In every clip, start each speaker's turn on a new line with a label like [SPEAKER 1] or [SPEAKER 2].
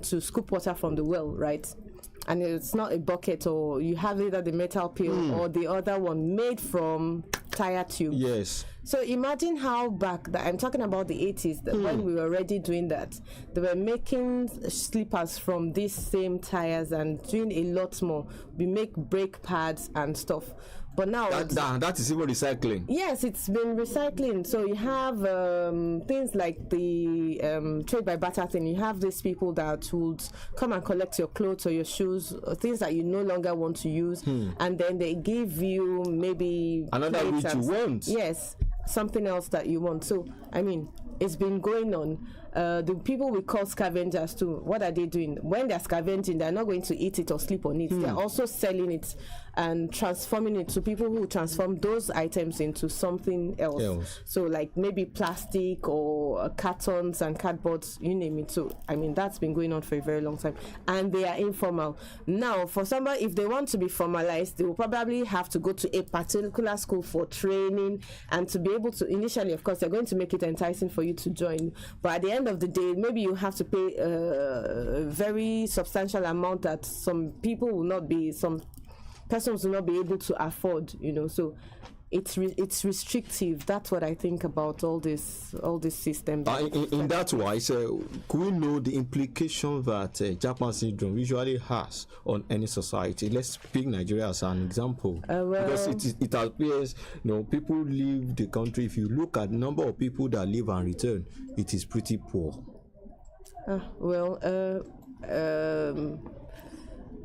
[SPEAKER 1] want to scoop water from the well, right? And it's not a bucket, or you have either the metal pail or the other one made from tire tube.
[SPEAKER 2] Yes.
[SPEAKER 1] So imagine how back that I'm talking about the 80s, that when we were already doing that, they were making slippers from these same tires and doing a lot more. We make brake pads and stuff. But now
[SPEAKER 2] that is even recycling.
[SPEAKER 1] Yes, it's been recycling. So you have things like the trade by barter thing. You have these people that would come and collect your clothes or your shoes, or things that you no longer want to use, and then they give you maybe
[SPEAKER 2] another which you want.
[SPEAKER 1] Yes, something else that you want. So I mean, it's been going on. The people we call scavengers too, what are they doing? When they're scavenging, they're not going to eat it or sleep on it. They're also selling it and transforming it to people who transform those items into something else. So like maybe plastic or cartons and cardboards, you name it. So I mean, that's been going on for a very long time, and they are informal. Now for somebody, if they want to be formalized, they will probably have to go to a particular school for training, and to be able to, initially of course they're going to make it enticing for you to join, but at the end of the day, maybe you have to pay a very substantial amount that some persons will not be able to afford, so it's restrictive. That's what I think about all this system.
[SPEAKER 2] In that wise, could we know the implication that Japan syndrome usually has on any society? Let's pick Nigeria as an example, because it appears people leave the country. If you look at the number of people that leave and return, it is pretty poor.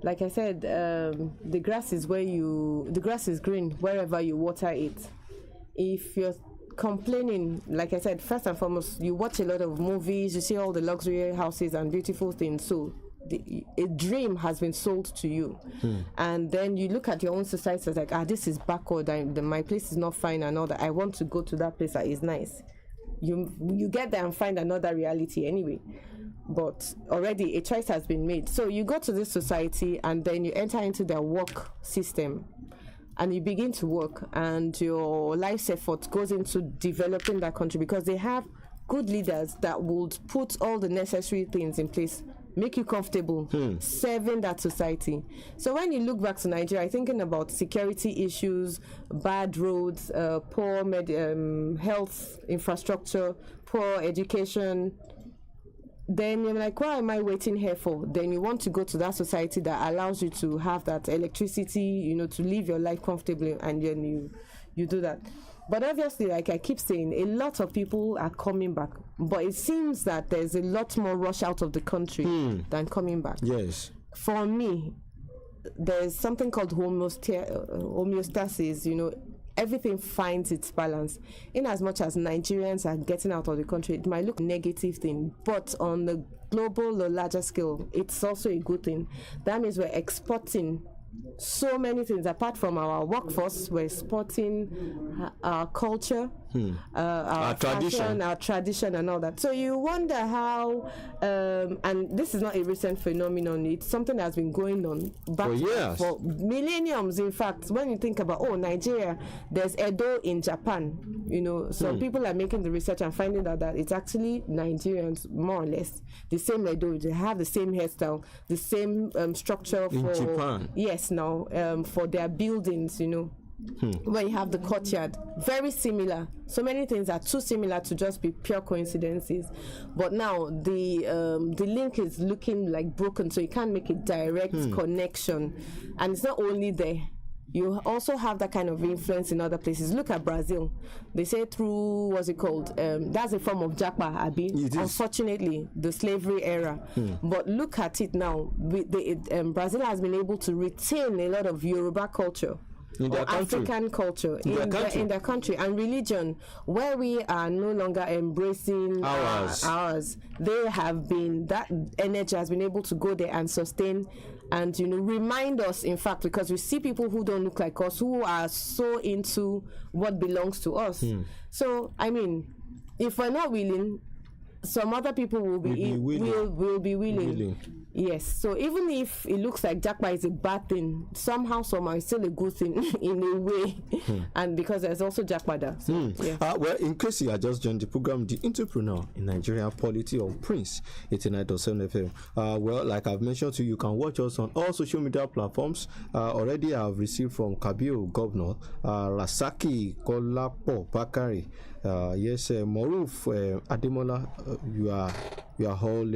[SPEAKER 1] Like I said, the grass is green wherever you water it. If you're complaining, like I said, first and foremost, you watch a lot of movies, you see all the luxury houses and beautiful things. So a dream has been sold to you, and then you look at your own society as like, this is backward, my place is not fine and all that. I want to go to that place that is nice. You get there and find another reality anyway. But already a choice has been made. So you go to this society and then you enter into their work system and you begin to work, and your life's effort goes into developing that country, because they have good leaders that would put all the necessary things in place, make you comfortable, serving that society. So when you look back to Nigeria, thinking about security issues, bad roads, poor health infrastructure, poor education, then you're like, what am I waiting here for? Then you want to go to that society that allows you to have that electricity, to live your life comfortably, and then you do that. But obviously, like I keep saying, a lot of people are coming back, but it seems that there's a lot more rush out of the country than coming back.
[SPEAKER 2] Yes.
[SPEAKER 1] For me, there's something called homeostasis, everything finds its balance. In as much as Nigerians are getting out of the country, it might look a negative thing, but on the global or larger scale, it's also a good thing. That means we're exporting so many things. Apart from our workforce, we're exporting our culture, our fashion, our tradition and all that. So you wonder how, and this is not a recent phenomenon, it's something that's been going on for millenniums. In fact, when you think about, Nigeria, there's Edo in Japan, so people are making the research and finding out that it's actually Nigerians, more or less, the same Edo. They have the same hairstyle, the same structure
[SPEAKER 2] in Japan.
[SPEAKER 1] Yes, now for their buildings, where you have the courtyard, very similar. So many things are too similar to just be pure coincidences. But now the link is looking like broken, so you can't make a direct connection. And it's not only there. You also have that kind of influence in other places. Look at Brazil. They say through, what's it called? That's a form of Japa, Abi. Unfortunately, the slavery era. But look at it now. Brazil has been able to retain a lot of Yoruba culture,
[SPEAKER 2] in their
[SPEAKER 1] African culture in their country, and religion, where we are no longer embracing ours. They have been, that energy has been able to go there and sustain and remind us, in fact, because we see people who don't look like us, who are so into what belongs to us. So I mean, if we're not willing, some other people will be willing. Yes, so even if it looks like Jackpot is a bad thing, somehow it's still a good thing in a way. And because there's also Jackpot. So, yeah.
[SPEAKER 2] Well, in case you are just joined the program, The Entrepreneur in Nigeria, Polity on Prince 89.7 FM. Well, like I've mentioned to you, you can watch us on all social media platforms. Already I've received from Kabir Governor, Rasaki Kolapo Bakari, yes, Moruf Ademola, you are all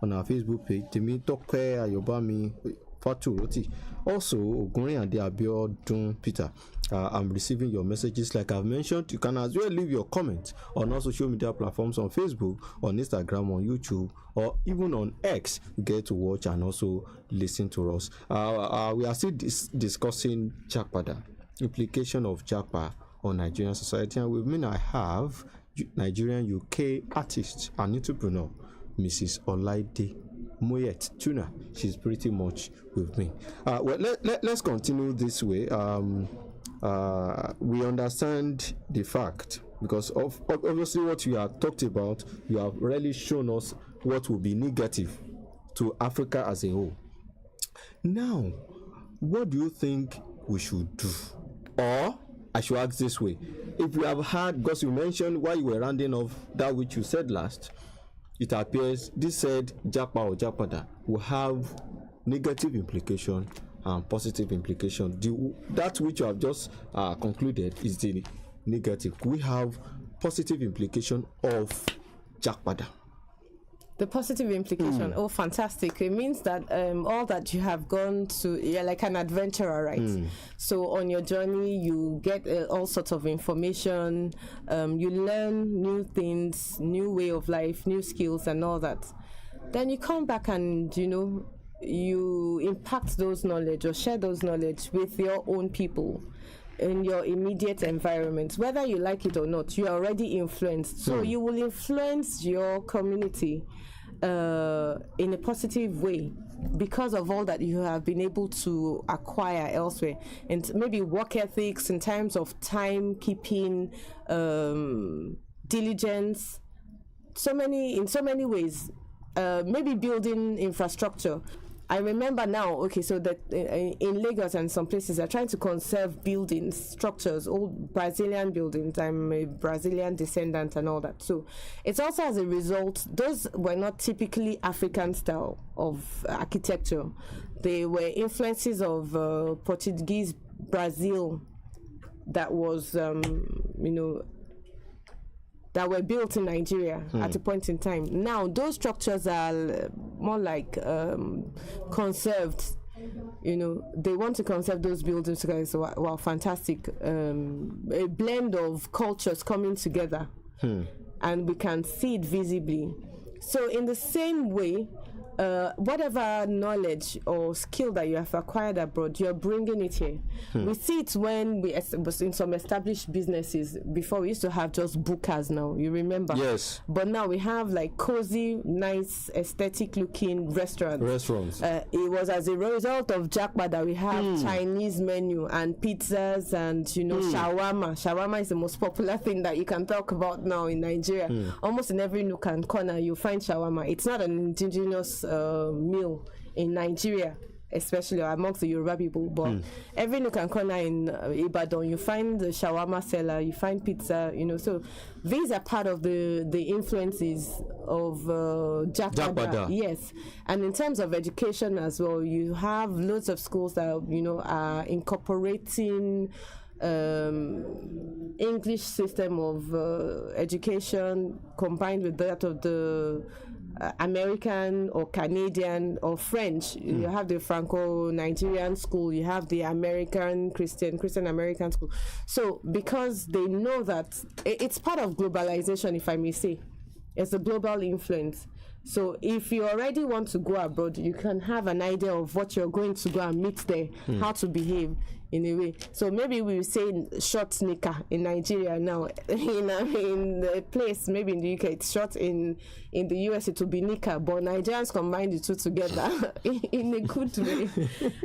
[SPEAKER 2] on our Facebook page. Temi Tokwe Ayobami Fatu Roti. Also, Ogunrin and Abiodun Peter. I'm receiving your messages. Like I've mentioned, you can as well leave your comments on our social media platforms on Facebook, on Instagram, on YouTube, or even on X. You get to watch and also listen to us. We are still discussing Jackpot, implication of Jackpot on Nigerian society, and with me I have Nigerian UK artist and entrepreneur, Mrs. Olaide Moyet Tuna. She's pretty much with me. Well, let's continue this way. We understand the fact, because of obviously what you have talked about, you have really shown us what will be negative to Africa as a whole. Now, what do you think we should do? Or I should ask this way: if you have had, because you mentioned while you were rounding off that which you said last, it appears this said Japa or Japada will have negative implication and positive implication. That which you have just concluded is the negative. We have positive implication of Japada.
[SPEAKER 1] The positive implication, oh, fantastic. It means that all that you have gone to, you're like an adventurer, right? So on your journey, you get all sorts of information, you learn new things, new way of life, new skills and all that. Then you come back and, you impact those knowledge or share those knowledge with your own people in your immediate environment. Whether you like it or not, you are already influenced. So you will influence your community in a positive way because of all that you have been able to acquire elsewhere, and maybe work ethics in terms of time keeping, diligence, in so many ways, maybe building infrastructure. I remember now, okay, so that in Lagos and some places are trying to conserve buildings, structures, old Brazilian buildings. I'm a Brazilian descendant and all that. So it's also as a result, those were not typically African style of architecture. They were influences of Portuguese Brazil that was, that were built in Nigeria at a point in time. Now, those structures are more like conserved. They want to conserve those buildings because, wow, fantastic. A blend of cultures coming together. And we can see it visibly. So in the same way, whatever knowledge or skill that you have acquired abroad, you're bringing it here. We see it when we was in some established businesses. Before, we used to have just bookers now, you remember?
[SPEAKER 2] Yes.
[SPEAKER 1] But now we have like cozy, nice, aesthetic looking restaurants. It was as a result of Jackpot that we have Chinese menu and pizzas and, shawarma. Shawarma is the most popular thing that you can talk about now in Nigeria. Almost in every nook and corner, you find shawarma. It's not an indigenous meal in Nigeria, especially amongst the Yoruba people, but every nook and corner in Ibadan, you find the shawarma seller, you find pizza, so these are part of the influences of Jackpot. Yes, and in terms of education as well, you have loads of schools that are incorporating English system of education combined with that of the American or Canadian or French. You have the Franco-Nigerian school, you have the American Christian American school. So because they know that it's part of globalization, if I may say, it's a global influence. So if you already want to go abroad, you can have an idea of what you're going to go and meet there, how to behave in a way. So maybe we will say short sneaker in Nigeria now. In the place, maybe in the UK, it's short. In the US, it will be knicker. But Nigerians combine the two together in a good way.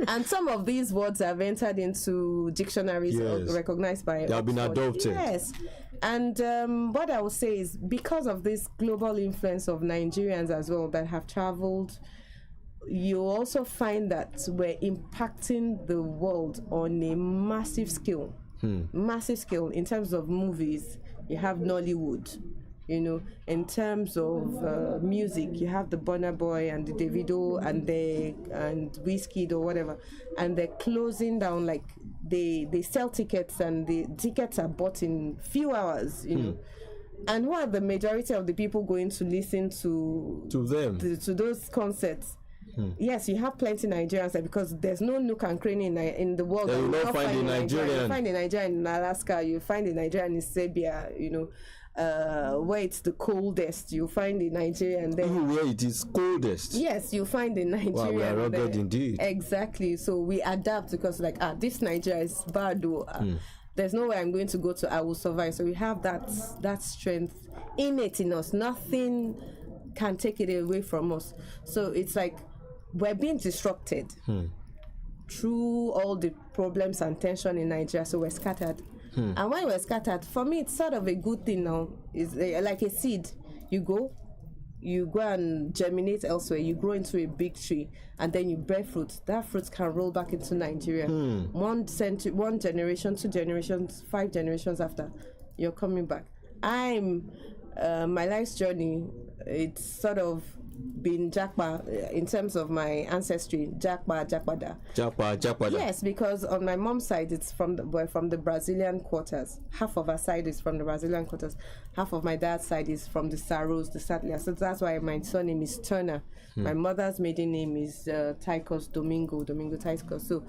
[SPEAKER 1] And some of these words have entered into dictionaries recognized by
[SPEAKER 2] they have been adopted.
[SPEAKER 1] Yes. And what I would say is, because of this global influence of Nigerians as well that have traveled, you also find that we're impacting the world on a massive scale. Massive scale in terms of movies. You have Nollywood. You know, in terms of music, you have the Burna Boy and the Davido and Wizkid or whatever, and they're closing down. Like they sell tickets, and the tickets are bought in few hours. You know, and who are the majority of the people going to listen to them to those concerts? Yes, you have plenty Nigerians there, because there's no nook and cranny in the world.
[SPEAKER 2] You will not find a Nigerian.
[SPEAKER 1] You find a Nigerian in Alaska. You find a Nigerian in Serbia. You know. Where it's the coldest, you find the Nigerian there.
[SPEAKER 2] Where it is coldest.
[SPEAKER 1] Yes, you find the Nigerian. Wow, we are rugged there. Indeed. Exactly. So we adapt, because like this Nigeria is bad. There's no way I'm going to go to. I will survive. So we have that strength innate in us. Nothing can take it away from us. So it's like we're being disrupted through all the problems and tension in Nigeria. So we're scattered. And when we're scattered, for me, it's sort of a good thing now. It's like a seed. You go and germinate elsewhere. You grow into a big tree, and then you bear fruit. That fruit can roll back into Nigeria. 1 generation, 2 generations, 5 generations after, you're coming back. My life's journey, it's sort of been Jakpa in terms of my ancestry. Jakpada. Yes, because on my mom's side, we're from the Brazilian quarters. Half of our side is from the Brazilian quarters. Half of my dad's side is from the Saros, the Satlia. So that's why my surname is Turner. My mother's maiden name is Taikos Domingo Taikos. So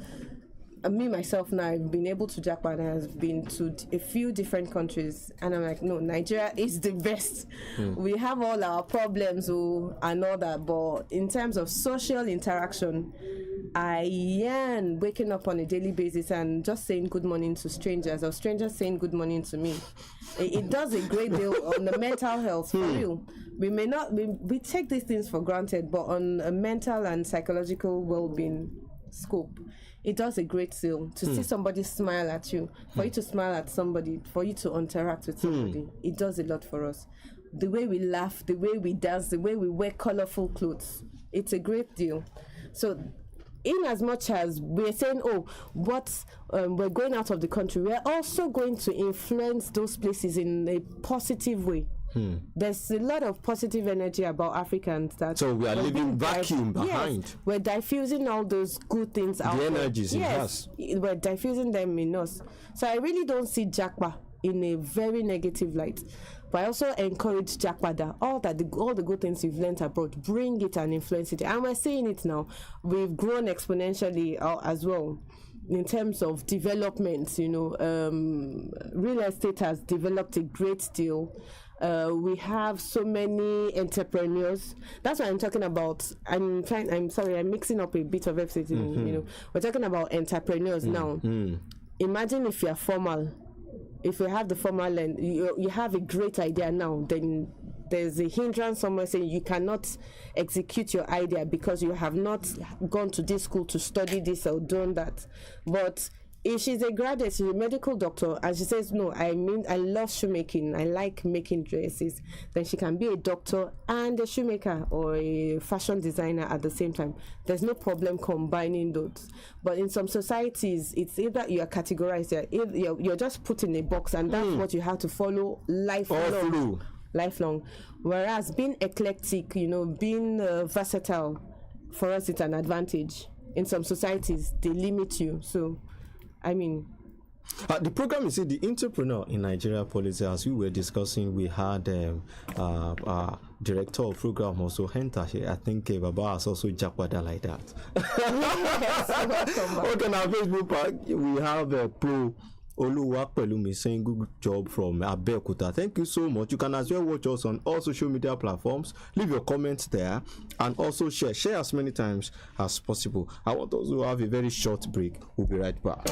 [SPEAKER 1] me myself now, I've been able to Japan, and I've been to a few different countries, and I'm like, no, Nigeria is the best. We have all our problems and all that, but in terms of social interaction, I am waking up on a daily basis and just saying good morning to strangers, or strangers saying good morning to me. It does a great deal on the mental health, for real. We take these things for granted, but on a mental and psychological well-being scope, it does a great deal to see somebody smile at you, for you to smile at somebody, for you to interact with somebody. It does a lot for us. The way we laugh, the way we dance, the way we wear colorful clothes, it's a great deal. So in as much as we're saying, we're going out of the country, we're also going to influence those places in a positive way. There's a lot of positive energy about Africans. So we are leaving vacuum behind. Yes, we're diffusing all those good things out. The energies in us. We're diffusing them in us. So I really don't see Jakpa in a very negative light. But I also encourage Jakpada, all the good things you've learned abroad, bring it and influence it. And we're seeing it now. We've grown exponentially as well. In terms of development, real estate has developed a great deal. We have so many entrepreneurs. That's what I'm talking about. I'm sorry, I'm mixing up a bit of everything. We're talking about entrepreneurs now. Imagine if you're formal. If you have the formal and you have a great idea now, then there's a hindrance somewhere saying you cannot execute your idea because you have not gone to this school to study this or done that. But if she's a graduate, she's a medical doctor, and she says, no, I love shoemaking, I like making dresses, then she can be a doctor and a shoemaker or a fashion designer at the same time. There's no problem combining those. But in some societies, it's either you are categorized, you're just put in a box, and that's what you have to follow lifelong. Whereas being eclectic, being versatile, for us it's an advantage. In some societies, they limit you. So
[SPEAKER 2] the program is the entrepreneur in Nigeria Polity. As we were discussing, we had director of program also enter here. I think Baba has also Japada like that. Okay, on our Facebook page we have Pro Olawale saying good job from Abeokuta. Thank you so much. You can as well watch us on all social media platforms. Leave your comments there and also share as many times as possible. I want us to have a very short break. We'll be right back.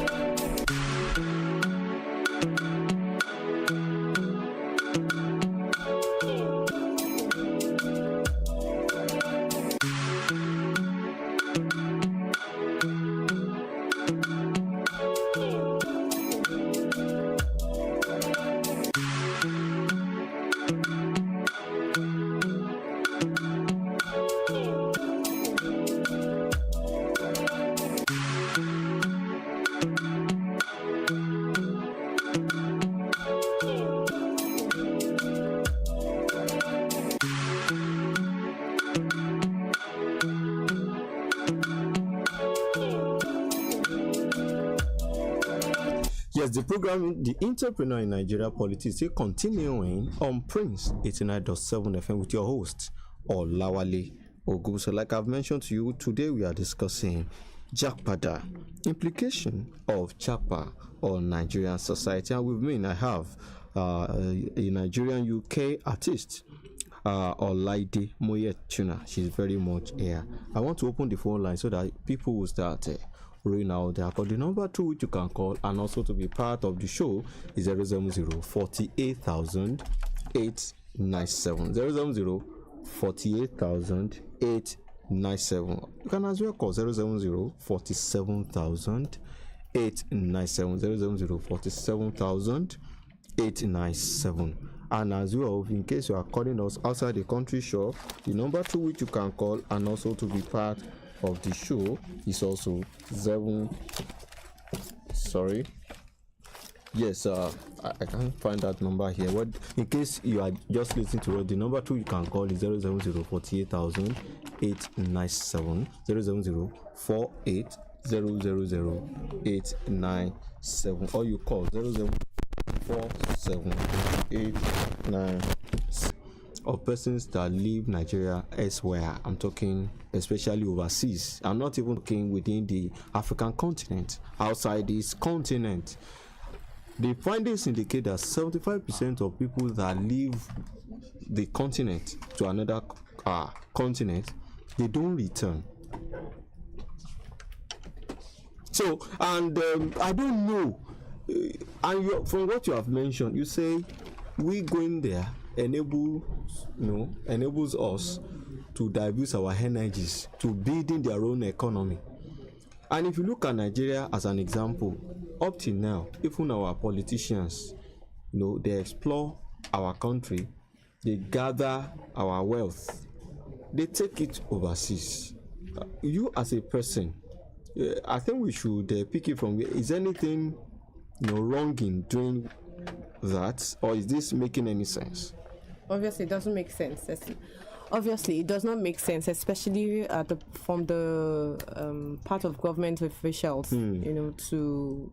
[SPEAKER 2] Yes, the program, The Entrepreneur in Nigeria Polity, is still continuing on Prince 89.7 FM with your host, Olawale Ogunbusola. Like I've mentioned to you, today we are discussing Jakpada, implication of Japa on Nigerian society. And with me, I have a Nigerian UK artist, Olaide Moyetuna. She's very much here. I want to open the phone line so that people will start rolling out there. But the number 2 which you can call and also to be part of the show is 070 48,000 897. 070 48,000 897. You can as well call 070 47,000 897. 070 47,000 897. And as well, in case you are calling us outside the country, sure, the number 2 which you can call and also to be part of the show is also I can't find that number here. What, in case you are just listening to it, the number 2 you can call is 070 48,000 897. 070 48,000 897, or you call 0047889 of persons that leave Nigeria elsewhere. I'm talking especially overseas. I'm not even talking within the African continent, outside this continent. The findings indicate that 75% of people that leave the continent to another continent, they don't return. So, and I don't know. And from what you have mentioned, you say we going there enables us to divert our energies to building their own economy. And if you look at Nigeria as an example, up till now, even our politicians, they explore our country, they gather our wealth, they take it overseas. You as a person, I think we should pick it from here. Is anything wrong in doing that, or is this making any sense?
[SPEAKER 1] Obviously, it doesn't make sense. Obviously, it does not make sense, especially from the part of government officials, to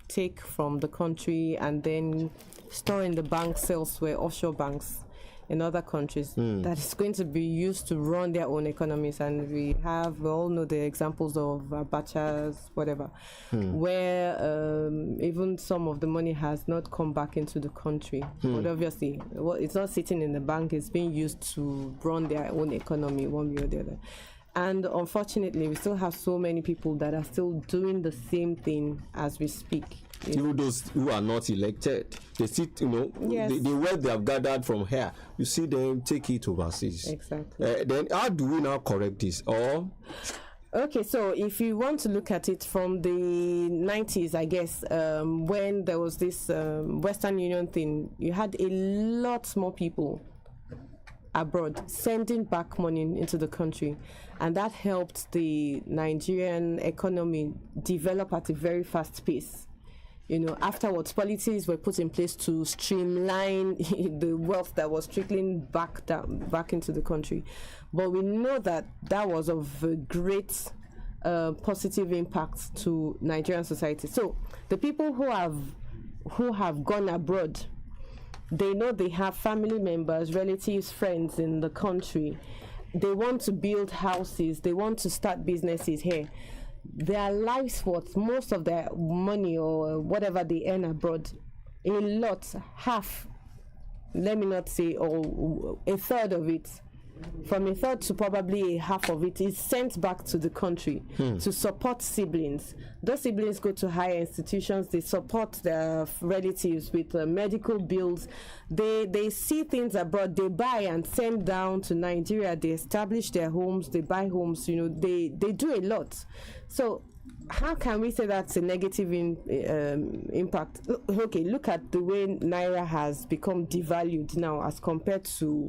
[SPEAKER 1] take from the country and then store in the banks elsewhere, offshore banks in other countries, that is going to be used to run their own economies. And we all know the examples of Abacha's, whatever, where even some of the money has not come back into the country. But obviously, it's not sitting in the bank, it's being used to run their own economy one way or the other. And unfortunately, we still have so many people that are still doing the same thing as we speak.
[SPEAKER 2] Even those who are not elected, they sit, yes, the wealth they have gathered from here, you see them take it overseas.
[SPEAKER 1] Exactly.
[SPEAKER 2] Then how do we now correct this?
[SPEAKER 1] Okay, so if you want to look at it from the 90s, I guess, when there was this Western Union thing, you had a lot more people abroad sending back money into the country, and that helped the Nigerian economy develop at a very fast pace. Afterwards, policies were put in place to streamline the wealth that was trickling back into the country. But we know that was of a great positive impact to Nigerian society. So the people who have gone abroad, they know they have family members, relatives, friends in the country. They want to build houses. They want to start businesses here. Their life's worth, most of their money or whatever they earn abroad, a lot, half, let me not say, or a third of it, from a third to probably a half of it, is sent back to the country to support siblings. Those siblings go to higher institutions, they support their relatives with medical bills. They see things abroad, they buy and send down to Nigeria, they establish their homes, they buy homes, they do a lot. So how can we say that's a negative impact? Okay, look at the way Naira has become devalued now as compared to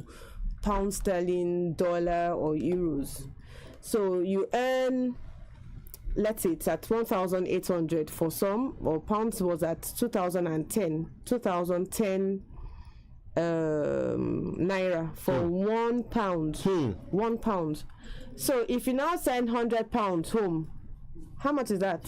[SPEAKER 1] pound sterling, dollar, or euros. So you earn, let's say it's at 1,800 for some, or pounds was at 2010 Naira for 1 pound. 1 pound. So if you now send £100 home, how much is that?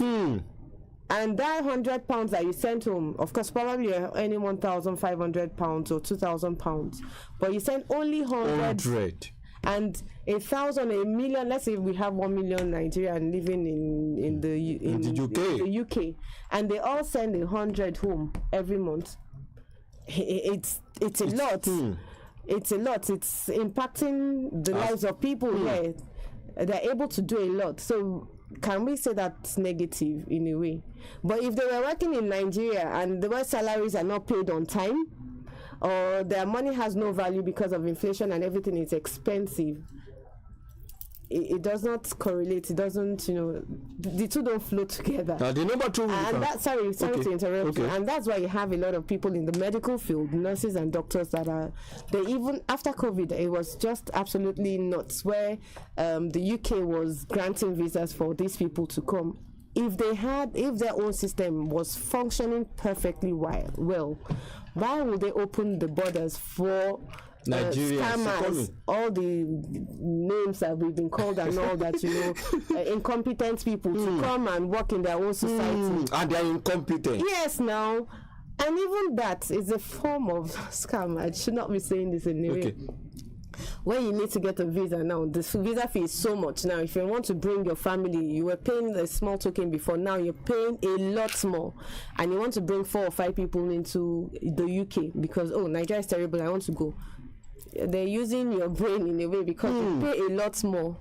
[SPEAKER 1] And that £100 that you sent home, of course, probably you're earning £1,500 or £2,000, but you sent only 100. And 1,000, a million. Let's say we have 1 million Nigerians living in the UK, and they all send 100 home every month. It's a lot. It's a lot. It's impacting the lives of people here. They're able to do a lot. So can we say that's negative in a way? But if they were working in Nigeria and the salaries are not paid on time, or their money has no value because of inflation and everything is expensive, it does not correlate. It doesn't, the two don't flow together.
[SPEAKER 2] The number two,
[SPEAKER 1] and that, sorry to interrupt you. And that's why you have a lot of people in the medical field, nurses and doctors, they even after COVID, it was just absolutely nuts, where the UK was granting visas for these people to come. If their own system was functioning perfectly well, why would they open the borders for scammers, all the names that we've been called and all that, incompetent people to come and work in their own society?
[SPEAKER 2] And they're incompetent.
[SPEAKER 1] Yes, now. And even that is a form of scam. I should not be saying this in a way. When you need to get a visa now, the visa fee is so much now. If you want to bring your family, you were paying a small token before, now you're paying a lot more. And you want to bring 4 or 5 people into the UK because, Nigeria is terrible, I want to go. They're using your brain in a way because you pay a lot more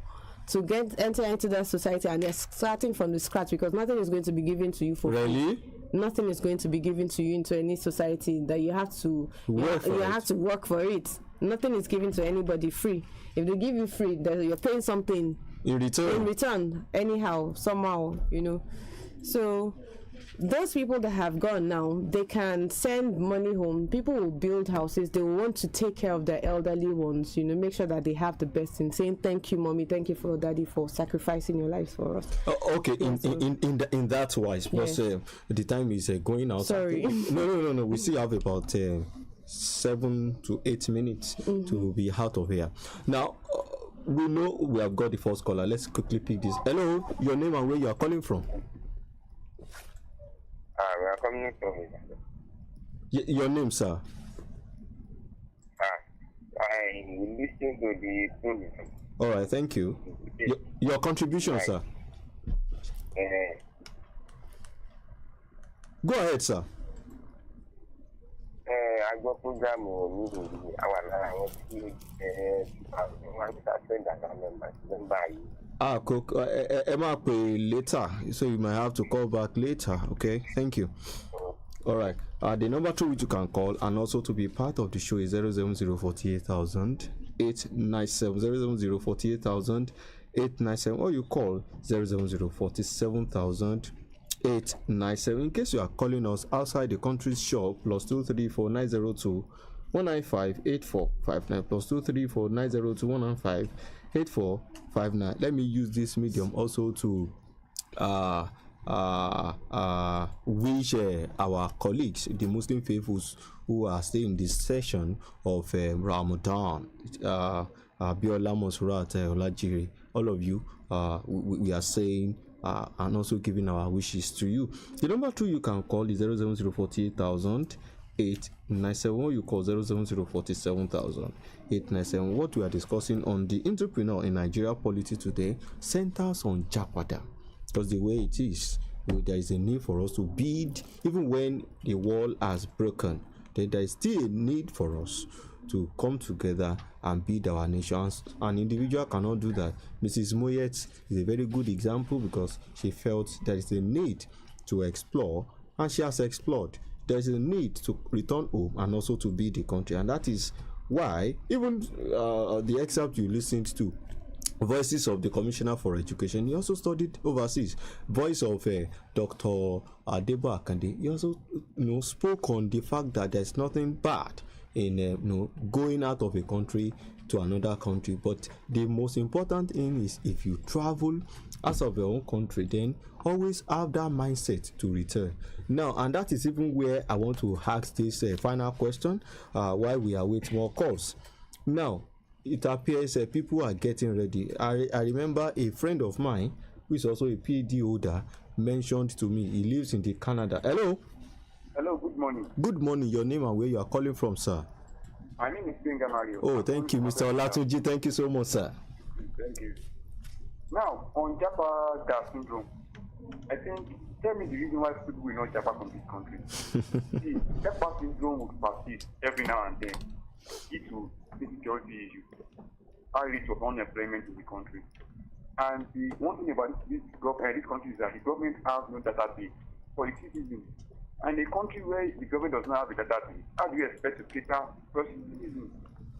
[SPEAKER 1] to enter into that society, and they're starting from the scratch because nothing is going to be given to you for free. Nothing is going to be given to you into any society that you have to work for it. Nothing is given to anybody free. If they give you free, you're paying something in return, anyhow, somehow, So those people that have gone now, they can send money home. People will build houses. They will want to take care of their elderly ones, make sure that they have the best, in saying thank you, mommy, thank you for daddy for sacrificing your lives for us.
[SPEAKER 2] In that wise, because the time is going out.
[SPEAKER 1] Sorry.
[SPEAKER 2] No. We still have about 7 to 8 minutes to be out of here. Now, we know we have got the first caller. Let's quickly pick this. Hello, your name and where you are calling from?
[SPEAKER 3] We are coming from
[SPEAKER 2] your name, sir?
[SPEAKER 3] I listen to the program.
[SPEAKER 2] All right, thank you. Your contribution, sir. Go ahead, sir.
[SPEAKER 3] I go program
[SPEAKER 2] Cook, Emma pay later, so you might have to call back later. Okay, thank you. All right. The number 2 which you can call and also to be part of the show is 07048,000 897 07048,000 897, or you call 07047,000 897. In case you are calling us outside the country's shop, +234 902 195 8459 +234 902 195 8459. Let me use this medium also to wish our colleagues, the Muslim faithfuls who are still in this session of Ramadan, Biola Monsurat Olajiri, all of you, we are saying and also giving our wishes to you. The number 2 you can call is 07048,000 897. You call 07047,000 897. What we are discussing on the entrepreneur in Nigeria Polity today centers on Jakwada, because the way it is, there is a need for us to build. Even when the wall has broken, then there is still a need for us to come together and build our nations. An individual cannot do that. Mrs. Moyet is a very good example because she felt there is a need to explore, and she has explored. There is a need to return home and also to build the country, and that is why even the excerpt you listened to, Voices of the Commissioner for Education, he also studied overseas. Voice of Dr. Adebo Akande, he also spoke on the fact that there's nothing bad in going out of a country to another country, but the most important thing is if you travel out of your own country, then always have that mindset to return. Now, and that is even where I want to ask this final question while we await more calls. Now, it appears people are getting ready. I remember a friend of mine who is also a PhD holder, mentioned to me. He lives in the Canada. Hello.
[SPEAKER 4] Hello, good morning.
[SPEAKER 2] Good morning. Your name and where you are calling from, sir?
[SPEAKER 4] My name is Benga Mario.
[SPEAKER 2] Oh, thank you, Mr. Olatunji. Thank you so much, sir.
[SPEAKER 4] Thank you. Now, on Japa gas syndrome, I think, tell me the reason why people will not Japa from this country. See, Japa syndrome will persist every now and then due to insecurity issues, high rate of unemployment in the country. And the one thing about this country is that the government has no database for the citizens. And a country where the government does not have a database, how do you expect to cater for citizens?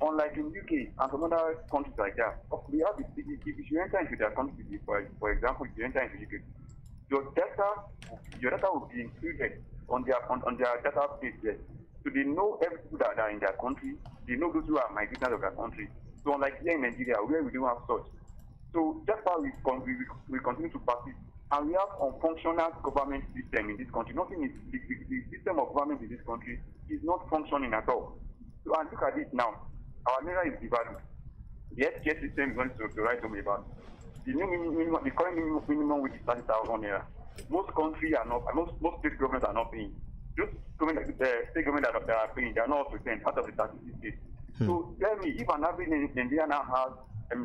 [SPEAKER 4] Unlike in UK and some other countries like that, we have if you enter into their country, for example, if you enter into UK, your data will be included on their database there. So they know everything that are in their country, they know those who are migrants of their country. So unlike here in Nigeria, where we don't have such. So that's why we continue to practice. And we have unfunctional government system in this country. Nothing is the system of government in this country is not functioning at all. So and look at it now. Our naira is devalued. The healthcare system is going to write to me about. The current minimum wage is 30,000 naira. Most countries are not. Most state governments are not paying. Just state government that are paying, they are not up to 10 out of the 36 states. So tell me, if an average Nigerian now has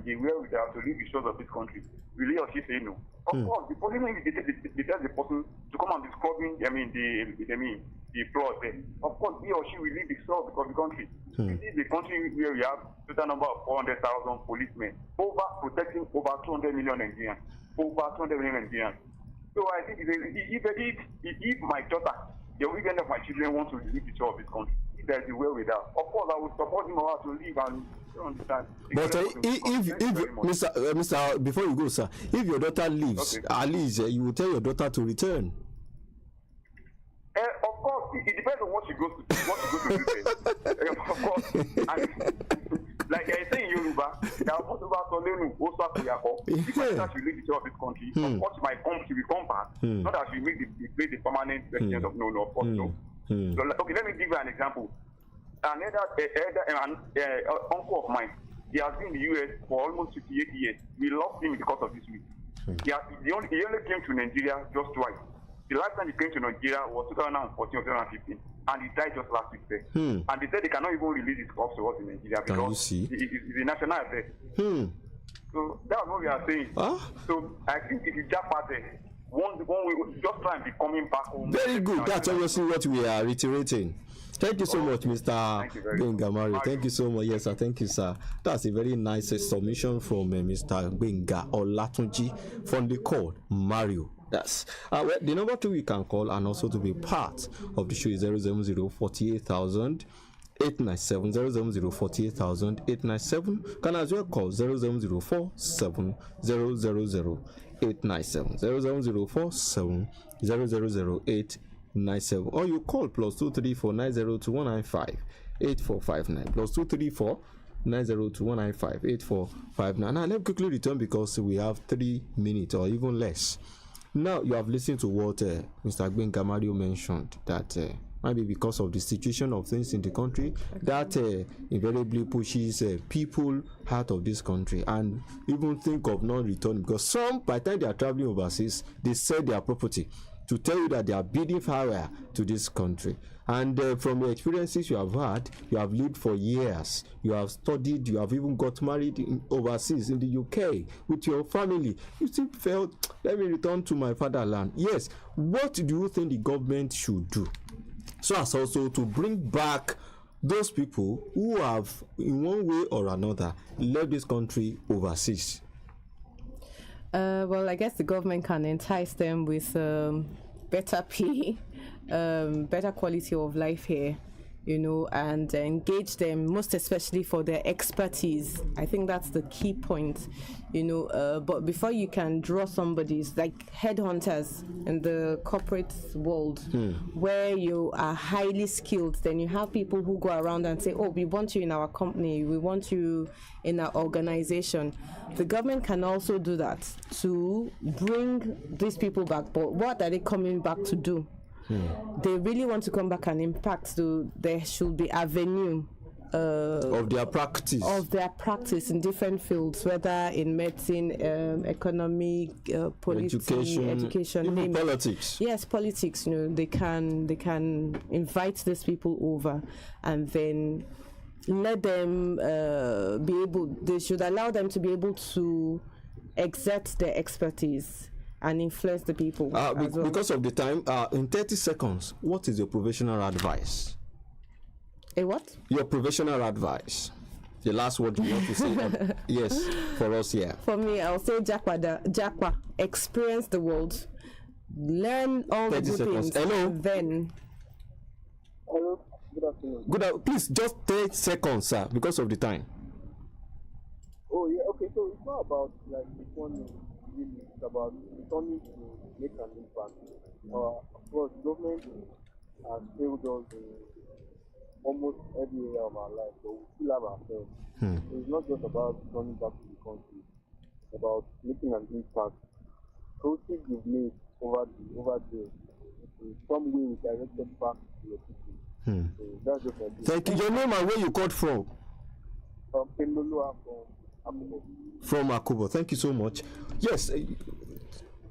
[SPEAKER 4] the wherewithal to leave the shores of this country, will he or she say no? Of course, the problem is they tell the person to come and be scrubbing, the floors there. Of course, he or she will leave the shores of the country. This is a country where we have a total number of 400,000 policemen, protecting over 200 million Nigerians. Over 200 million Nigerians. So I think if my daughter, the weekend of my children want to leave the shore of this country, if there's a way with that, of course I would support him or her to leave and understand.
[SPEAKER 2] But if Mr. Before you go, sir, if your daughter leaves, okay, at least you will tell your daughter to return.
[SPEAKER 4] Of course, it depends on what she goes to. Of course, like I say in Yoruba, there are most of us if my daughter should leave the shore of this country, of course she will come back. Not that she make the permanent resident of no, of course no. So, okay, let me give you an example. Another uncle of mine, he has been in the US for almost 58 years. We lost him because of this week. He only came to Nigeria just twice. The last time he came to Nigeria was 2014 or 2015, and he died just last week there. And they said they cannot even release his corpse to us in Nigeria because it's a national affair. So that's what we are saying. So I think if you jump out there, one way, just try and be coming back home.
[SPEAKER 2] Very good. That's obviously what we are reiterating. Thank you so much, Mr. Benga Mario. Thank you so much. Yes, sir. Thank you, sir. That's a very nice submission from Mr. Benga Olatunji from the code Mario. That's well, the number 2 you can call and also to be part of the show is 070 48,000 897 070 48,000 897. Can as well call 07047 000 897 07047 000 897, or you call +234 902 195 8459 +234 902 195 8459. Now let me quickly return because we have 3 minutes or even less. Now you have listened to what Mr. Benga Mario mentioned, that maybe because of the situation of things in the country, that invariably pushes people out of this country and even think of non-return, because some, by the time they are traveling overseas, they sell their property to tell you that they are bidding fire to this country. And from the experiences you have had, you have lived for years, you have studied, you have even got married overseas in the UK with your family. You still felt, let me return to my fatherland. Yes, what do you think the government should do so as also to bring back those people who have, in one way or another, left this country overseas?
[SPEAKER 1] Well, I guess the government can entice them with better pay, better quality of life here, and engage them, most especially for their expertise. I think that's the key point, but before you can draw somebody, it's like headhunters in the corporate world, where you are highly skilled. Then you have people who go around and say, oh, we want you in our company, we want you in our organization. The government can also do that to bring these people back, but what are they coming back to do? They really want to come back and impact, so there should be avenue
[SPEAKER 2] of their practice
[SPEAKER 1] in different fields, whether in medicine, economic, education,
[SPEAKER 2] even politics.
[SPEAKER 1] Yes, politics. They can invite these people over, and then let them be able. They should allow them to be able to exert their expertise and influence the people.
[SPEAKER 2] Because of the time, in 30 seconds, what is your professional advice?
[SPEAKER 1] A what?
[SPEAKER 2] Your professional advice. The last word you want to say? Yes, for us here.
[SPEAKER 1] For me, I'll say Jakwa. Experience the world. Learn all the good things.
[SPEAKER 2] Hello.
[SPEAKER 1] Then.
[SPEAKER 3] Hello. Good afternoon.
[SPEAKER 2] Please, just 30 seconds, sir, because of the time.
[SPEAKER 3] Oh, yeah, okay. So it's not about like returning, really. It's about returning to make an impact. Of course, government has failed us in almost every area of our life, but we still have ourselves. So it's not just about returning back to the country. It's about making an impact. Proceeds you've made over there, in some way we directed back to your people. So that's just like
[SPEAKER 2] thank you. Your name and where you called from? From Akubo. Thank you so much. Yes.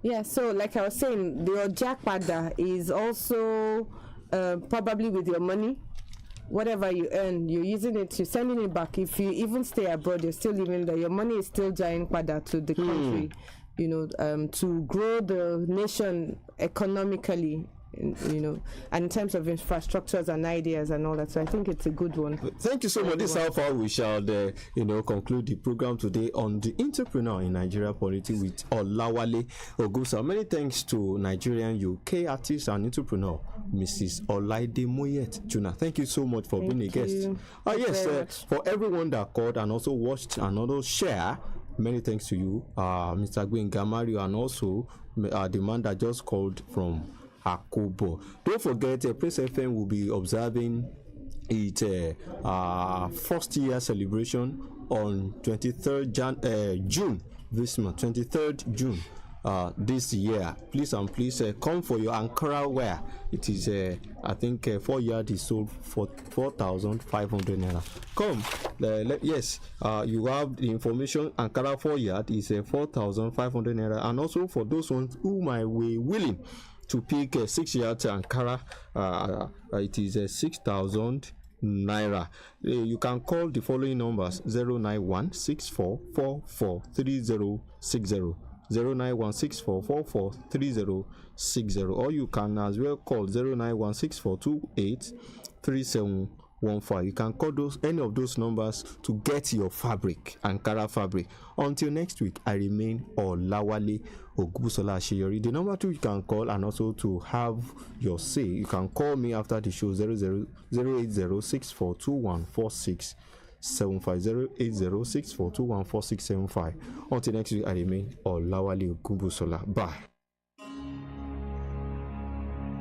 [SPEAKER 1] Yeah, so like I was saying, your jackpada is also probably with your money. Whatever you earn, you're using it, you're sending it back. If you even stay abroad, you're still living there. Your money is still giant pada to the country, to grow the nation economically, and in terms of infrastructures and ideas and all that. So I think it's a good one.
[SPEAKER 2] Thank you so much. This is how far we shall, conclude the program today on the entrepreneur in Nigeria Polity with Olawale Ogunbusola. Many thanks to Nigerian UK artist and entrepreneur, Mrs. Olaide Moyet Juna. Thank you so much for being a guest. Yes, for everyone that called and also watched and also share. Many thanks to you, Mr. Gwenga Mario, and also the man that just called from Akubo. Don't forget, Prince FM will be observing its first year celebration on 23rd June this month, 23rd June this year. Please come for your Ankara wear. It is I think 4 yard is sold for 4,500 naira. Come, yes, you have the information. Ankara 4 yard is 4,500 naira, and also for those ones who might be willing to pick 6 yards Ankara, it is 6,000 naira. You can call the following numbers: 09164443060, 09164443060, or you can as well call 09164283715. You can call any of those numbers to get your fabric, Ankara fabric. Until next week, I remain Olawale Ogunbusola Asheyori. The number 2 you can call, and also to have your say, you can call me after the show 08064214675, 08064214675. Until next week, I remain Olawale Ogunbusola. Bye.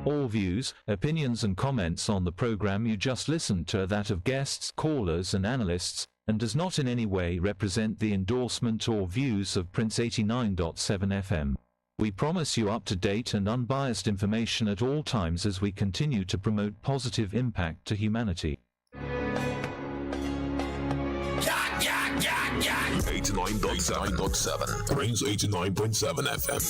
[SPEAKER 5] All views, opinions and comments on the program you just listened to are that of guests, callers and analysts, and does not in any way represent the endorsement or views of Prince 89.7 FM. We promise you up-to-date and unbiased information at all times as we continue to promote positive impact to humanity.
[SPEAKER 6] 89.7 Prince 89.7 FM.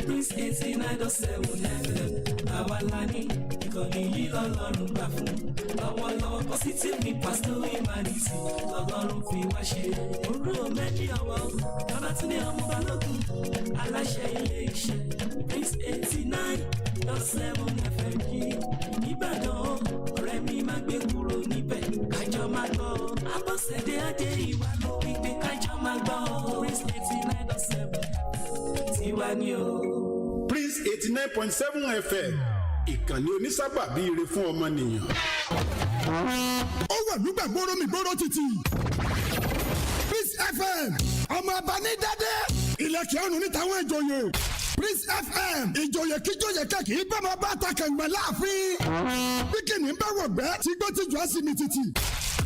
[SPEAKER 7] Prince 89.7 FM àwa la ní ìkànnì yìí lọ́lọ́run gbà fún lọ́wọ́lọ́wọ́ positive ní pastor humanity lọ́lọ́run fi wá ṣe òró mẹ́ni ọwọ́ Babátúndé ọmọ Balógun aláṣẹ ilé iṣẹ́ Prince 89.7 FM yìí Ìbàdàn ọ̀rẹ́ mi máa gbé kúrò níbẹ̀ kájọ máa gbọ́ Abọ́sẹ̀dé Adé ìwà ló wípé kájọ máa gbọ́ Prince 89.7 tiwa ni o.
[SPEAKER 8] Prince 89.7 FM ìkànnì onísábàbí ire fún ọmọnìyàn. Ó wà nígbàgbọ́rọ̀ mi gbọ́rọ̀ títì. Prince FM ọmọ ọba ní dádé. Ilẹ̀kẹ̀ ọ̀run níta àwọn ìjòyè. Prince FM ìjòyè kíjòyè kẹ́kì bá máa bá ta kẹ̀ǹgbẹ̀ láàfin. bí kìnìún bá wọ̀ gbẹ́ tí gbó ti jù á sí mi títì.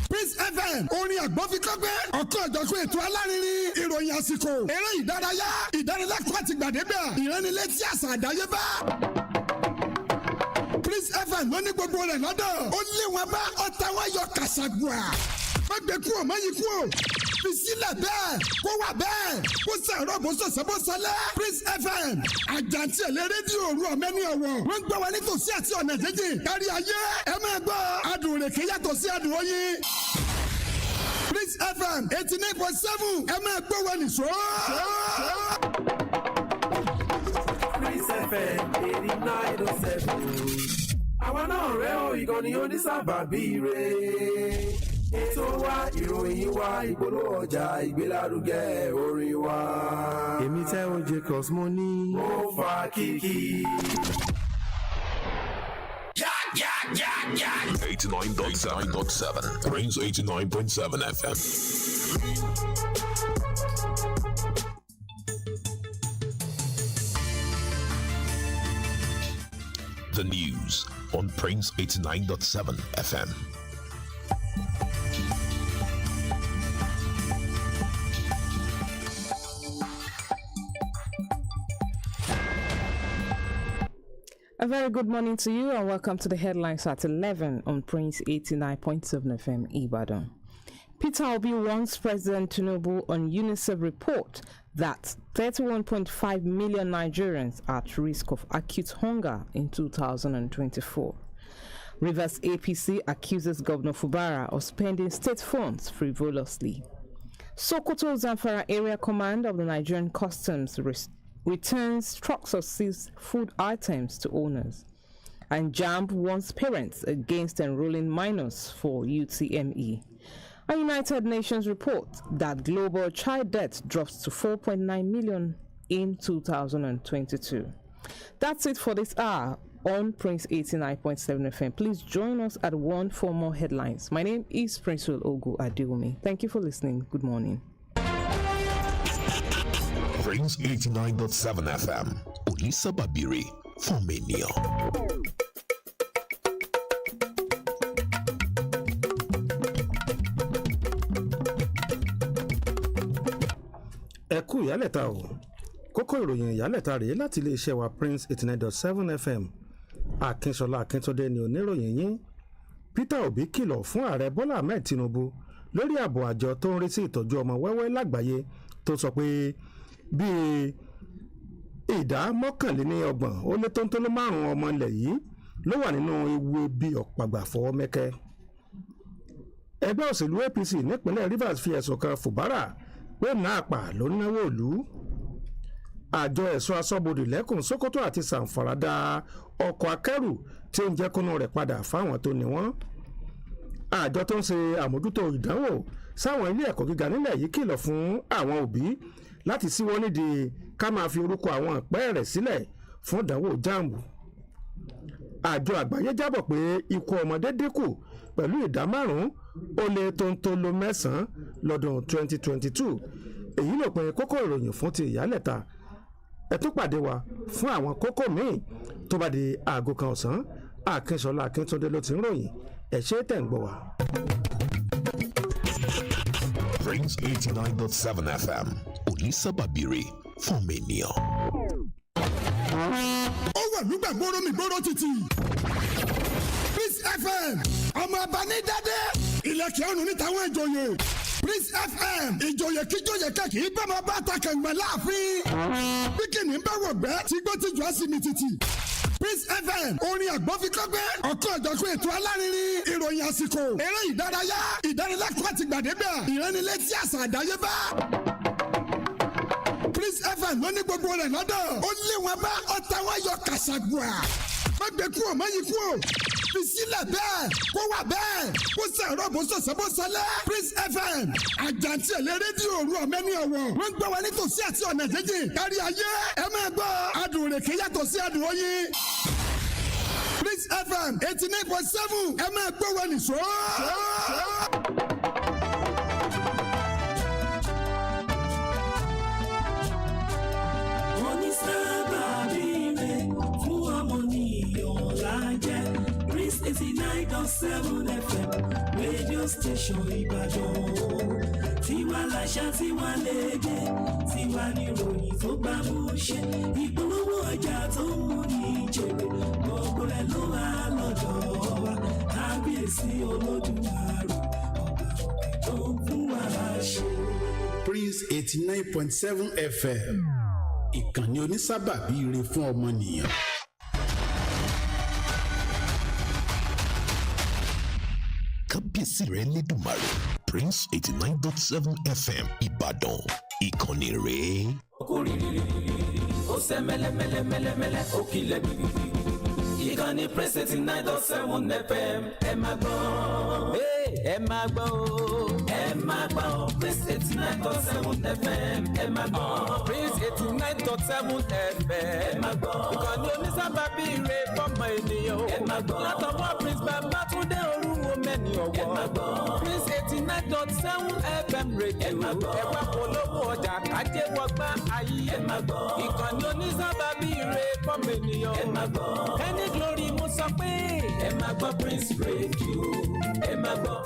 [SPEAKER 8] Prince FM orin àgbọ̀fikọ́gbẹ́ ọ̀kan ọ̀jọ̀gbọ́n ètò alárinrin ìròyìn àsìkò eré ìdárayá ìdánilẹ́kọ̀ọ́ àti gbàdégbà ìránnilétí àṣà àdáyébá. Prince FM ló ní gbogbo rẹ̀ lọ́dọ̀ ó lé wọn bá ọ̀tá wọn yọ kàṣàgbà. má gbé kúrò má yí kúrò fi sílẹ̀ bẹ́ẹ̀ kó wà bẹ́ẹ̀ kó sàrọ̀ bó sọ̀sẹ̀ bó sọlẹ̀. Prince FM àjàntí ẹ̀lẹ́ rédíò òru ọ̀mẹ́ni ọ̀wọ̀ wọ́n gbọ́ wa nítòsí àti ọ̀nà jíjìn kárí ayé ẹ máa gbọ́ adùn rèké yàtọ̀ sí adùn oyin. Prince FM 89.7 ẹ máa gbọ́ wa nìṣó.
[SPEAKER 7] Prince FM 89.7 àwa náà rẹ̀ o ìkànnì onísábàbí rẹ̀. Ètò wa ìròyìn wa ìpolówó ọjà ìgbélárugẹ orin wa.
[SPEAKER 9] Èmi tẹ́ oúnjẹ Cosmo ní.
[SPEAKER 7] Mo fa kíkì.
[SPEAKER 6] 89.7 Prince 89.7 FM. The news on Prince 89.7 FM.
[SPEAKER 1] A very good morning to you and welcome to the headlines at 11 on Prince 89.7 FM Ibadan. Peter Obi warns President Tinubu on UNICEF report that 31.5 million Nigerians are at risk of acute hunger in 2024. Rivers APC accuses Governor Fubara of spending state funds frivolously. Sokoto Zamfara Area Command of the Nigerian Customs returns trucks of seized food items to owners. And JAMB warns parents against enrolling minors for UTME. A United Nations report that global child death drops to 4.9 million in 2022. That's it for this hour on Prince 89.7 FM. Please join us at 1 for more headlines. My name is Prince Ogu Adiwumi. Thank you for listening. Good morning.
[SPEAKER 6] Prince 89.7 FM. Olisa Babiri for Mania.
[SPEAKER 9] Ẹ kú ìyálẹ̀ta o. Kókó ìròyìn ìyálẹ̀ta rèé láti iléeṣẹ́ wa Prince 89.7 FM. Akínṣọlá Akíntúndé ni oníròyìn yín. Peter Obi kìlọ̀ fún ààrẹ Bọ́lá Ahmed Tinubu lórí ààbò àjọ tó ń rí sí ìtọ́jú ọmọ wẹ́wẹ́ lágbàáyé tó sọ pé bíi ìdá 31 ó lé tóńtóló 5 ọmọ ilẹ̀ yìí ló wà nínú ewu ebi ọ̀pàgbà fọwọ́ mẹ́kẹ́. Ẹgbẹ́ òṣèlú APC nípínlẹ̀ Rivers fi ẹ̀sùn kan Fubara pé náàpà ló náwó ìlú. Àjọ ẹ̀ṣọ́ aṣọ́bodè lẹ́kùn Sokoto àti Zamfara dá ọkọ̀ akẹ́rù tí ó ń jẹ́ kúnnú rẹ̀ padà fáwọn tó ní wọ́n. Àjọ tó ń ṣe àmójútó ìdánwò sáwọn ilé ẹ̀kọ́ gíga nílẹ̀ yìí kìlọ̀ fún àwọn òbí láti síwọ́ nídìí ká máa fi orúkọ àwọn ìpẹ́ rẹ̀ sílẹ̀ fún ìdánwò JAMB. Àjọ àgbáyé jábọ̀ pé ikú ọmọdé dínkù pẹ̀lú ìdá 5 ó lé tóńtóló 9 lọ́dún 2022. Èyí ló pin kókó ìròyìn fún ti ìyálẹ̀ta. Ẹ tún pàdé wa fún àwọn kókó míì tó bá di aago kan ọ̀sán. Akínṣọlá Akíntúndé ló ti ń ròyìn. Ẹ ṣé tẹ̀ ń gbọ́ wa.
[SPEAKER 6] Prince 89.7 FM. Olisa Babiri for Mania.
[SPEAKER 8] ó wà nígbàgbóró mi gbóró títì. Prince FM ọmọ ọba ní dádé ilẹ̀kẹ̀ ọ̀run níta àwọn ìjòyè. Prince FM ìjòyè kíjòyè kẹ́kì bá máa bá ta kẹ̀ǹgbẹ̀ láàfin. bí kìnìún bá wọ̀ gbẹ́ tí gbó ti jù á sí mi títì. Prince FM orin àgbọ̀fikọ́gbẹ́ ọ̀kan ọ̀jọ̀gbọ́n ètò alárinrin ìròyìn àsìkò eré ìdárayá ìdánilẹ́kọ̀ọ́ àti gbàdégbà ìránnilétí àṣà àdáyébá. Prince FM ló ní gbogbo rẹ̀ lọ́dọ̀ ó lé wọn bá ọ̀tá wọn yọ kàṣàgbà. má gbé kúrò má yí kúrò fi sílẹ̀ bẹ́ẹ̀ kó wà bẹ́ẹ̀ kó sàrọ̀ bó sọ̀sẹ̀ bó sọlẹ̀. Prince FM àjàntí ẹ̀lẹ́ rédíò òru ọ̀mẹ́ni ọ̀wọ̀ wọ́n gbọ́ wa nítòsí àti ọ̀nà jíjìn kárí ayé ẹ máa gbọ́ adùn rèké yàtọ̀ sí adùn oyin. Prince FM 89.7 ẹ máa gbọ́ wa nìṣó.
[SPEAKER 7] Onísábà 9.7 FM radio station Ìbàdàn. Tiwa láṣà tiwa lédè, tiwa níròyìn tó gbámúṣé, ìpolówó ọjà tó ń múni jèrè, gbogbo rẹ̀ ló wà lọ́dọ̀ wa. Kábíyèsí Olódùmarè, ọba òkè tó ń fún wa ṣe.
[SPEAKER 10] Prince 89.7 FM ìkànnì onísábàbí ire fún ọmọnìyàn.
[SPEAKER 6] Kábíyèsí rẹ̀ Lédùmarè. Prince 89.7 FM Ìbàdàn ìkànnì rẹ̀.
[SPEAKER 7] Ó ṣe mẹ́lẹ́mẹ́lẹ́mẹ́lẹ́mẹ́lẹ́ ó kilẹ̀ gbìgbìgbì. Ìkànnì Prince 89.7 FM ẹ máa gbọ́. Ẹ máa gbọ́ o. Ẹ máa gbọ́ o. Prince 89.7 FM ẹ máa gbọ́. Prince 89.7 FM ẹ máa gbọ́. Ìkànnì onísábàbí ire fọ́mọ ènìyàn. Ẹ máa gbọ́. Látọwọ́ Prince Babátúndé Olúwo mẹ́ni ọ̀wọ́. Ẹ máa gbọ́. Prince 89.7 FM rédíò. Ẹ máa gbọ́. Ẹ wá polówó ọjà kájé wọgbá ayé. Ẹ máa gbọ́. Ìkànnì onísábàbí ire fọ́mọ ènìyàn. Ẹ máa gbọ́. Ẹni glory mo sọ pé. Ẹ máa gbọ́ Prince rédíò. Ẹ máa gbọ́.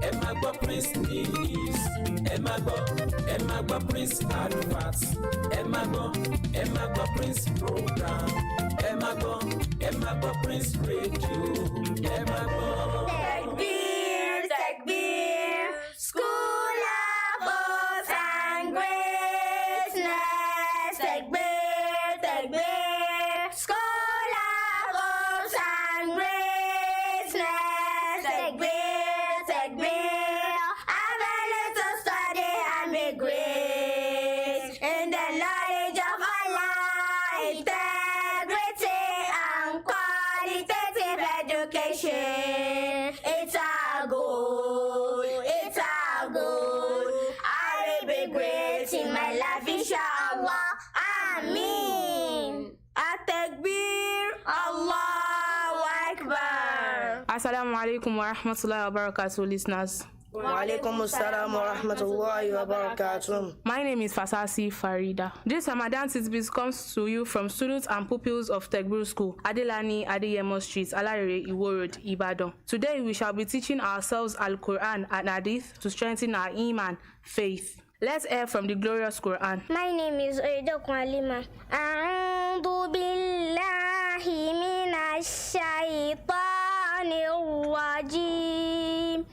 [SPEAKER 7] Ẹ máa gbọ́ Prince news. Ẹ máa gbọ́ Prince advert. Ẹ máa gbọ́ Prince program. Ẹ máa gbọ́ Prince radio. Ẹ máa gbọ́.
[SPEAKER 11] Tekbir, school of oaths and greatness. Tekbir, school of oaths and greatness. Tekbir, I'm ready to study and be great in the knowledge of Allah, integrity and qualitative education. It's our goal. I will be great in my life, inshallah. Ameen. At-Takbir, Allahu Akbar.
[SPEAKER 12] Assalamu alaikum wa rahmatullahi wa barakatuh, listeners.
[SPEAKER 13] Wa alaikum assalam wa rahmatullahi wa barakatuh.
[SPEAKER 12] My name is Fasasi Farida. This Ramadan Tidbits comes to you from students and pupils of Tekbir School, Adelani Adeyemo Street, Alarere, Iwo Road, Ibadan. Today we shall be teaching ourselves Al-Quran and Hadith to strengthen our Iman, faith. Let's hear from the glorious Quran.
[SPEAKER 11] My name is Oida Kwalima. A'udhu billahi minash shaitanir rajim.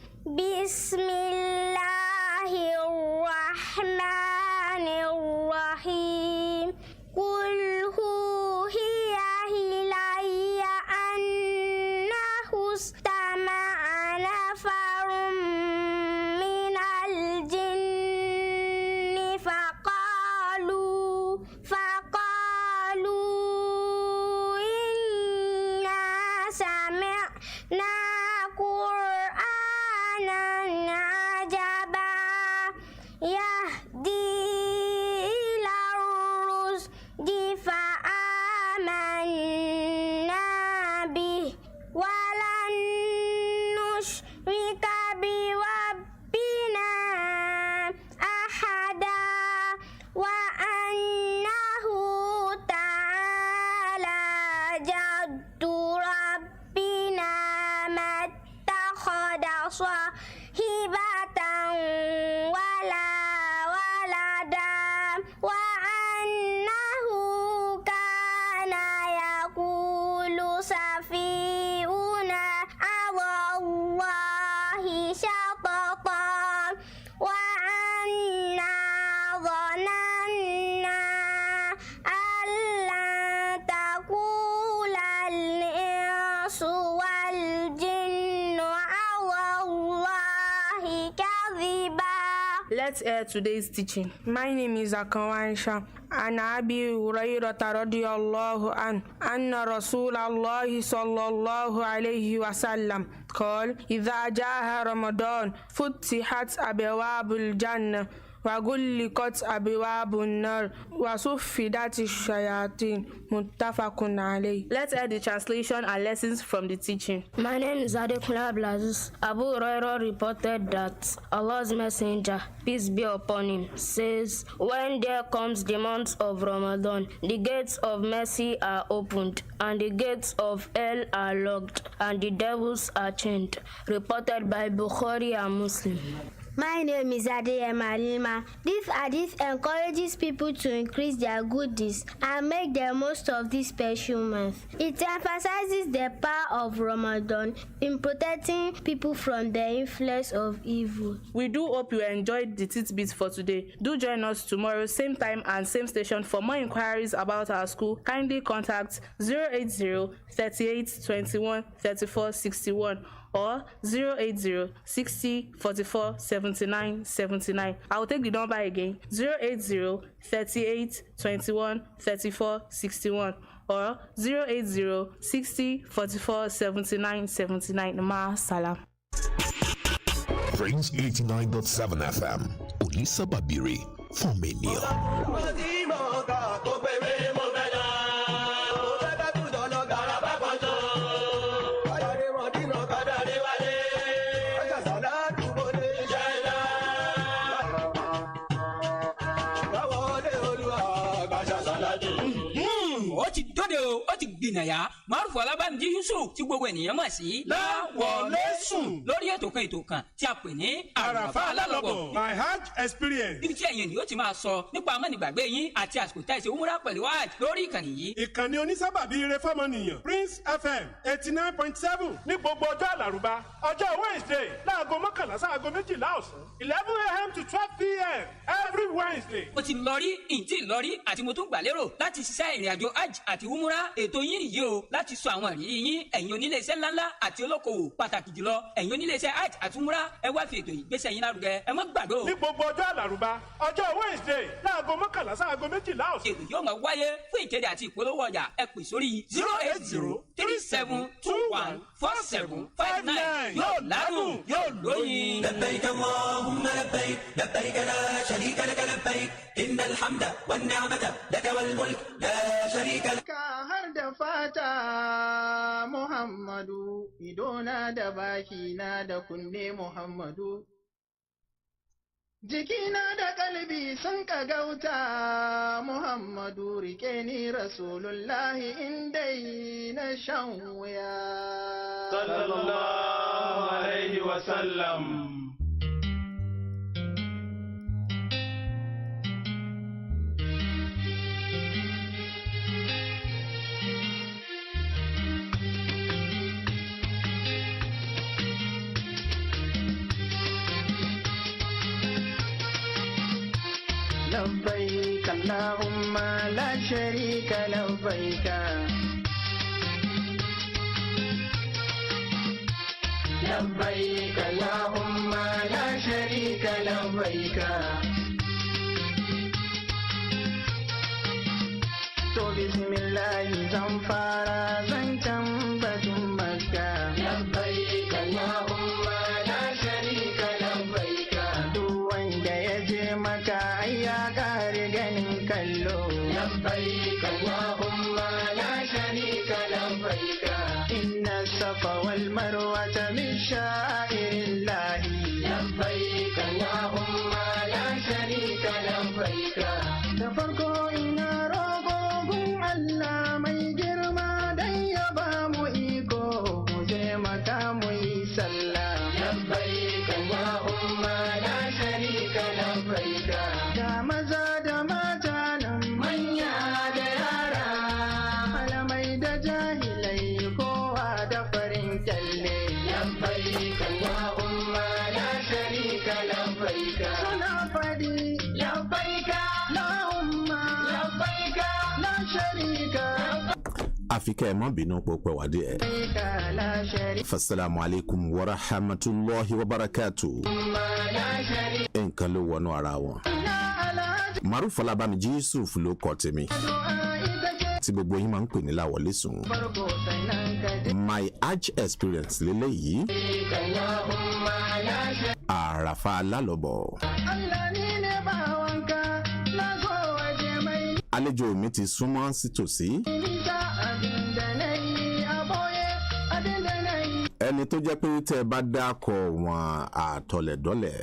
[SPEAKER 11] Bismillahirrahmanirrahim. Qul huhiya ilayya annahu istama'a nafarun minal jinni faqalu inna sami'na Qur'anan ajaba yahdi ila rusdi fa'amanna bih walan nushrika birabbina ahada wa annahu ta'ala jaddu rabbina mattakhada sahibatan wala walada wa annahu kana yaqulu safiuna Allahi shatatan wa anna dhananna allan taqula al-insu wal jinnu ala Allahi kadhiba.
[SPEAKER 12] Let's hear today's teaching. My name is Akawansha. An Abi Hurairah radiyallahu an anna Rasulullah sallallahu alayhi wa sallam قال إذا جاء رمضان فتحت أبواب الجنة وغلقت أبواب النار وصفدت الشياطين متفق عليه. Let's hear the translation and lessons from the teaching.
[SPEAKER 13] My name is Adekunle Abdulaziz. Abu Hurairah reported that Allah's Messenger, peace be upon him, says, when there comes the month of Ramadan, the gates of mercy are opened, and the gates of hell are locked, and the devils are chained. Reported by Bukhari and Muslim.
[SPEAKER 11] My name is Adeyema Lima. This hadith encourages people to increase their good deeds and make the most of this special month. It emphasizes the power of Ramadan in protecting people from the influence of evil.
[SPEAKER 12] We do hope you enjoyed the tidbits for today. Do join us tomorrow, same time and same station. For more inquiries about our school, kindly contact 080 38 21 34 61 or 080 60 44 79 79. I'll take the number again, 080 38 21 34 61 or 080 60 44 79 79. Ma salam.
[SPEAKER 6] Prince 89.7 FM, Olisa Babiri, Fomenia.
[SPEAKER 14] ó ti gbìnàyà Márùfù Ọlábàmíjì Yusuf tí gbogbo ènìyàn mọ̀ sí Láwọlẹ́sùn lórí ètò kan tí a pè ní àràfà alálọ́bọ̀
[SPEAKER 15] my hajj experience.
[SPEAKER 14] níbi tí ẹ̀yin yóò ti máa sọ nípa amánìgbàgbé yín àti àsìkò tá ìṣe umura pẹ̀lú hajj lórí ìkànnì yìí.
[SPEAKER 15] ìkànnì onísábàbí ire fọ́mọnìyàn Prince FM 89.7 ní gbogbo ọjọ́ àlàrúbá ọjọ́ Wednesday láago 11 sáago 12 ọ̀sán 11 a.m. to 12 p.m. every Wednesday.
[SPEAKER 14] mo ti lọ rí ìǹtí lọ rí àti mo tún gbà lérò láti ṣiṣẹ́ ìrìnàjò hajj àti umura ètò yín nìyí o láti sọ àwọn ìrírí yín ẹ̀yin oníléeṣẹ́ ńláńlá àti olókoòwò pàtàkì jùlọ ẹ̀yin oníléeṣẹ́ hajj àti umura ẹ wá fi ètò ìgbésẹ̀ yín lárugẹ ẹ má gbàgbé o.
[SPEAKER 15] ní gbogbo ọjọ́ àlàrúbá ọjọ́ Wednesday láago 11 sáago 12 ọ̀sán.
[SPEAKER 14] ètò yóò máa wáyé fún ìkéde àti ìpolówó ọjà ẹ pè sórí 08037214759 yóò ládùn yóò lóyin.
[SPEAKER 7] لبيك اللهم لبيك لبيك لا شريك لك لبيك إن الحمد والنعمة لك والملك لا شريك لك.
[SPEAKER 16] har da fata Muhammadu, idona da bakina da kunne Muhammadu. Jikina da kalbi sun kagauta Muhammadu, rike ni Rasulullahi indai na shan wuya.
[SPEAKER 15] Sallallahu alaihi wasallam.
[SPEAKER 16] لبيك اللهم لا شريك لبيك لبيك اللهم لا شريك لبيك. تو بسم الله زنفارا زنكم بدم مكة. لبيك اللهم لا شريك لبيك. دو وند يجي مكة يا غارغن كلو. لبيك اللهم لا شريك لبيك. إن الصفا والمروة من شعائر الله. لبيك اللهم لا شريك لبيك. تفرقوا Allah mai girma dan ya ba mu iko mu je maka mu yi sallah. Labbaik Allahumma la sharika labbaik. Da maza da mata nan manya da yara, malamai da jahilai kowa da farin kyalle. Labbaik Allahumma la sharika labbaik. Suna fadi labbaik Allahumma labbaik la sharika.
[SPEAKER 6] Afrika ẹ má bínú pọpẹ wà díẹ̀. Fassalamu alaikum wa rahmatullahi wa barakatuh. Nǹkan ló wọnú ara wọn. Márùfù Ọlábàmíjì Yusuf ló kọ tèmi tí gbogbo yín máa ń pè ní Láwọlẹ́sùn. My hajj experience lélẹ́yìí. àràfà alálọ́bọ̀. àlejò mi ti súnmọ́ sí tòsí. ẹni tó jẹ́ pé tẹ́ ẹ bá dákọ̀ wọn àtọlẹ̀dọ́lẹ̀.